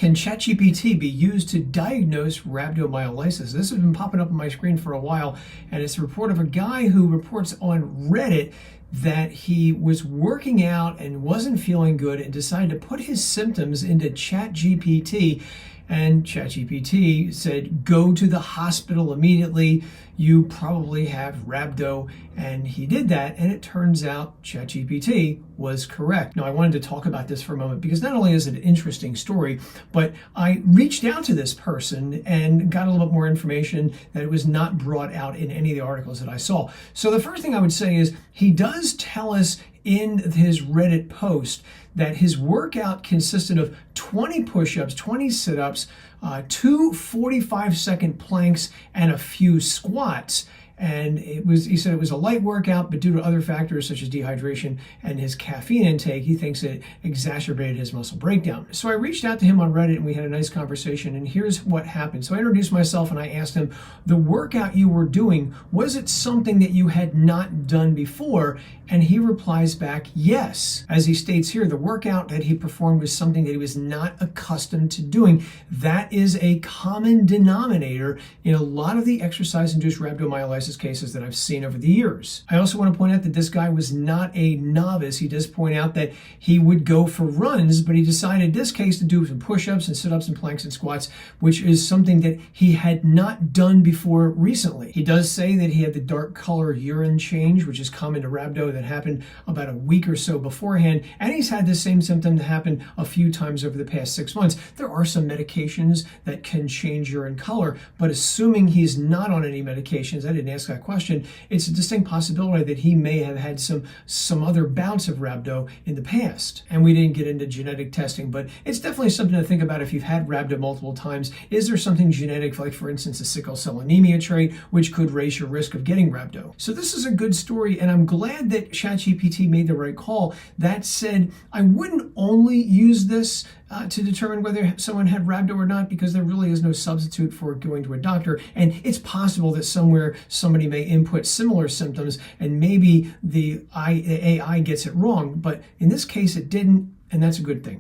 Can Chat GPT be used to diagnose rhabdomyolysis? This has been popping up on my screen for a while, and it's a report of a guy who reports on Reddit that he was working out and wasn't feeling good and decided to put his symptoms into Chat GPT. And ChatGPT said, go to the hospital immediately. You probably have Rhabdo. And he did that, and it turns out ChatGPT was correct. Now, I wanted to talk about this for a moment because not only is it an interesting story, but I reached out to this person and got a little bit more information that it was not brought out in any of the articles that I saw. So the first thing I would say is he does tell us in his Reddit post that his workout consisted of 20 push-ups, 20 sit-ups, 2 45-second planks, and a few squats. And he said it was a light workout, but due to other factors such as dehydration and his caffeine intake, he thinks it exacerbated his muscle breakdown. So I reached out to him on Reddit and we had a nice conversation, and here's what happened. So I introduced myself and I asked him, the workout you were doing, was it something that you had not done before? And he replies back, yes. As he states here, the workout that he performed was something that he was not accustomed to doing. That is a common denominator in a lot of the exercise-induced rhabdomyolysis cases that I've seen over the years. I also want to point out that this guy was not a novice. He does point out that he would go for runs, but he decided in this case to do some push-ups and sit-ups and planks and squats, which is something that he had not done before recently. He does say that he had the dark color urine change, which is common to rhabdo, that happened about a week or so beforehand, and he's had the same symptom that happened a few times over the past 6 months. There are some medications that can change urine color, but assuming he's not on any medications, I didn't ask that question, it's a distinct possibility that he may have had some other bouts of rhabdo in the past. And we didn't get into genetic testing, but it's definitely something to think about if you've had rhabdo multiple times. Is there something genetic, like for instance a sickle cell anemia trait, which could raise your risk of getting rhabdo? So this is a good story, and I'm glad that ChatGPT made the right call. That said, I wouldn't only use this to determine whether someone had rhabdo or not, because there really is no substitute for going to a doctor. And it's possible that somewhere somebody may input similar symptoms and maybe the AI gets it wrong. But in this case, it didn't, and that's a good thing.